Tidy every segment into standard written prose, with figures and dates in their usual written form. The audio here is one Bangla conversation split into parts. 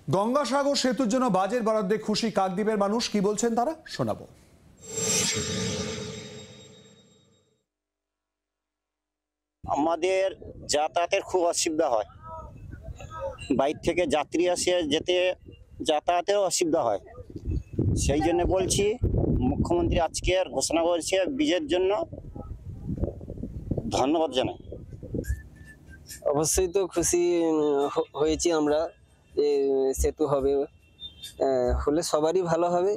গঙ্গাসাগর সেতুর জন্য বাজেট বরাদ্দে খুশি কাকদ্বীপের মানুষ, কি বলছেন তারা শোনাবো। আমাদের যাতায়াতের খুব অসুবিধা হয়, বাইরে থেকে যাত্রী আসে যেতে যাতায়াতের অসুবিধা হয়। সেই জন্য বলছি মুখ্যমন্ত্রী আজকের ঘোষণা করেছে ব্রিজের জন্য, ধন্যবাদ জানাই। অবশ্যই তো খুশি হয়েছি আমরা যে সেতু হবে, হলে সবারই ভালো হবে।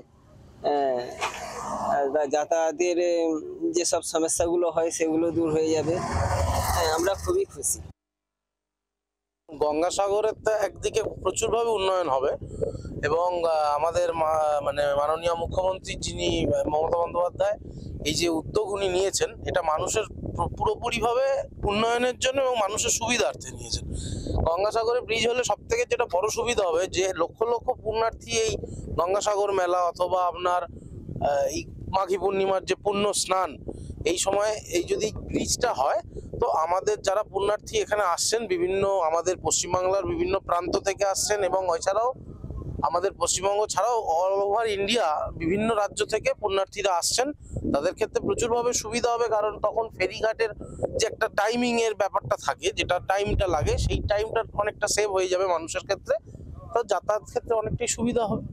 যাতায়াতের যেসব সমস্যাগুলো হয় সেগুলো দূর হয়ে যাবে, আমরা খুবই খুশি। গঙ্গাসাগরের তো একদিকে প্রচুরভাবে উন্নয়ন হবে এবং আমাদের মানে মাননীয় মুখ্যমন্ত্রী যিনি মমতা বন্দ্যোপাধ্যায় এই যে উদ্যোগ উনি নিয়েছেন, এটা মানুষের পুরোপুরিভাবে উন্নয়নের জন্য এবং মানুষের সুবিধার্থে নিয়েছেন। গঙ্গাসাগরে ব্রিজ হলে সব থেকে যেটা বড় সুবিধা হবে যে লক্ষ লক্ষ পুণ্যার্থী এই গঙ্গাসাগর মেলা অথবা আপনার এই মাঘী পূর্ণিমার যে পুণ্য স্নান, এই সময় এই যদি ব্রিজটা হয় তো আমাদের যারা পুণ্যার্থী এখানে আসছেন বিভিন্ন আমাদের পশ্চিমবাংলার বিভিন্ন প্রান্ত থেকে আসছেন এবং এছাড়াও আমাদের পশ্চিমবঙ্গ ছাড়াও অল ওভার ইন্ডিয়া বিভিন্ন রাজ্য থেকে পুণ্যার্থীরা আসছেন, তাদের ক্ষেত্রে প্রচুরভাবে সুবিধা হবে। কারণ তখন ফেরিঘাটের যে একটা টাইমিং এর ব্যাপারটা থাকে, যেটা টাইমটা লাগে, সেই টাইমটা অনেকটা সেভ হয়ে যাবে মানুষের ক্ষেত্রে, তো যাতায়াত ক্ষেত্রে অনেকটাই সুবিধা হবে।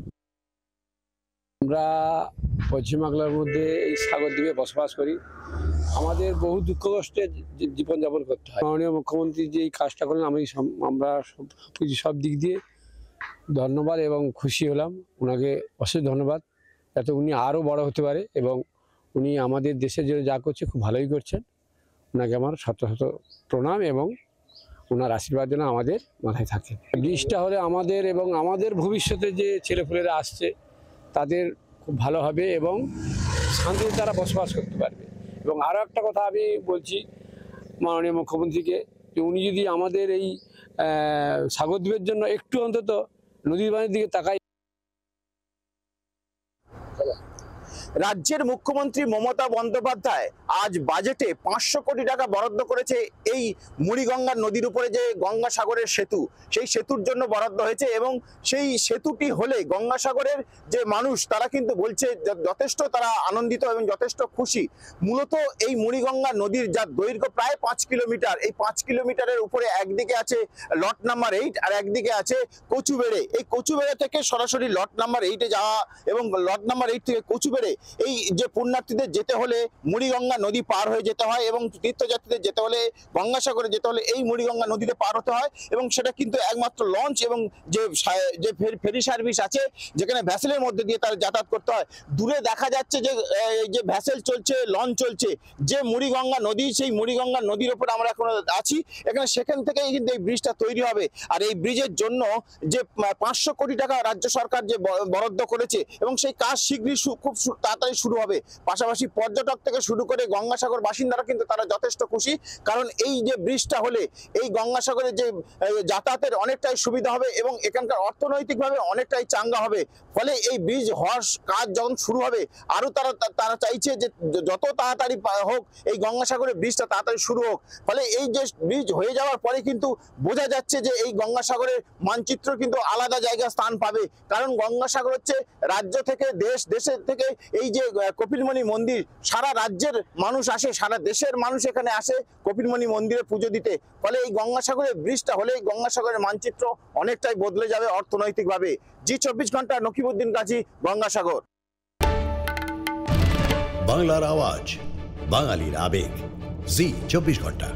আমরা পশ্চিমবাংলার মধ্যে এই সাগরদ্বীপে বসবাস করি, আমাদের বহু দুঃখ কষ্টে জীবনযাপন করতে হয়। মাননীয় মুখ্যমন্ত্রী যে এই কাজটা করলেন, আমরা সব দিক দিয়ে ধন্যবাদ এবং খুশি হলাম। ওনাকে অশেষ ধন্যবাদ, যাতে উনি আরও বড় হতে পারে এবং উনি আমাদের দেশের জন্য যা করছে খুব ভালোই করছেন। ওনাকে আমার শত শত প্রণাম এবং ওনার আশীর্বাদ যেন আমাদের মাথায় থাকে। ব্রিজটা হলে আমাদের এবং আমাদের ভবিষ্যতে যে ছেলেপুলেরা আসছে তাদের খুব ভালো হবে এবং শান্তিতে তারা বসবাস করতে পারবে। এবং আরও একটা কথা আমি বলছি মাননীয় মুখ্যমন্ত্রীকে, যে উনি যদি আমাদের এই সাগরদ্বীপের জন্য একটু অন্তত নদীর বাঁধের দিকে তাকায়। রাজ্যের মুখ্যমন্ত্রী মমতা বন্দ্যোপাধ্যায় আজ বাজেটে 500 কোটি টাকা বরাদ্দ করেছে এই মুড়িগঙ্গা নদীর উপরে যে গঙ্গাসাগরের সেতু, সেই সেতুর জন্য বরাদ্দ হয়েছে এবং সেই সেতুটি হলে গঙ্গাসাগরের যে মানুষ তারা কিন্তু বলছে যথেষ্ট তারা আনন্দিত এবং যথেষ্ট খুশি। মূলত এই মুড়িগঙ্গা নদীর যার দৈর্ঘ্য প্রায় 5 কিলোমিটার, এই 5 কিলোমিটারের উপরে একদিকে আছে লট নাম্বার 8 আর একদিকে আছে কচুবেড়ে। এই কচুবেড়ে থেকে সরাসরি লট নাম্বার 8-এ যাওয়া এবং লট নাম্বার 8 থেকে কচুবেড়ে এই যে পুণ্যার্থীদের যেতে হলে মুড়িগঙ্গা নদী পার হয়ে যেতে হয় এবং তীর্থযাত্রীদের যেতে হলে গঙ্গাসাগরে যেতে হলে এই মুড়িগঙ্গা নদীতে পার হতে হয় এবং সেটা কিন্তু একমাত্র লঞ্চ এবং যে ফেরি সার্ভিস আছে যেখানে ভ্যাসেলের মধ্যে দিয়ে তারা যাতায়াত করতে হয়। দূরে দেখা যাচ্ছে যে ভ্যাসেল চলছে, লঞ্চ চলছে, যে মুড়িগঙ্গা নদী, সেই মুড়িগঙ্গা নদীর উপর আমরা এখন আছি। সেখান থেকেই কিন্তু এই ব্রিজটা তৈরি হবে। আর এই ব্রিজের জন্য যে 500 কোটি টাকা রাজ্য সরকার যে বরাদ্দ করেছে এবং সেই কাজ শীঘ্রই খুব তাড়াতাড়ি শুরু হবে। পাশাপাশি পর্যটক থেকে শুরু করে গঙ্গাসাগর বাসিন্দারা কিন্তু তারা যথেষ্ট খুশি, কারণ এই যে ব্রিজটা হলে এই গঙ্গাসাগরের যে যাতায়াতের অনেকটাই সুবিধা হবে এবং এখানকার অর্থনৈতিকভাবে অনেকটাই চাঙ্গা হবে। ফলে এই ব্রিজ হওয়ার কাজ যখন শুরু হবে আরও তারা চাইছে যে যত তাড়াতাড়ি হোক এই গঙ্গাসাগরের ব্রিজটা তাড়াতাড়ি শুরু হোক। ফলে এই যে ব্রিজ হয়ে যাওয়ার পরে কিন্তু বোঝা যাচ্ছে যে এই গঙ্গাসাগরের মানচিত্র কিন্তু আলাদা জায়গায় স্থান পাবে, কারণ গঙ্গাসাগর হচ্ছে রাজ্য থেকে দেশের থেকে এই যে কপিলমুনি মন্দির, সারা রাজ্যের মানুষ আসে, সারা দেশের মানুষ এখানে আসে কপিলমুনি মন্দিরে পুজো দিতে। ফলে এই গঙ্গাসাগরের ব্রিজটা হলে এই গঙ্গাসাগরের মানচিত্র অনেকটাই বদলে যাবে অর্থনৈতিকভাবে। জি 24 ঘন্টা, নকিবউদ্দিন গাজী, গঙ্গাসাগর। বাংলার আওয়াজ, বাঙালির আবেগ, জি 24 ঘন্টা।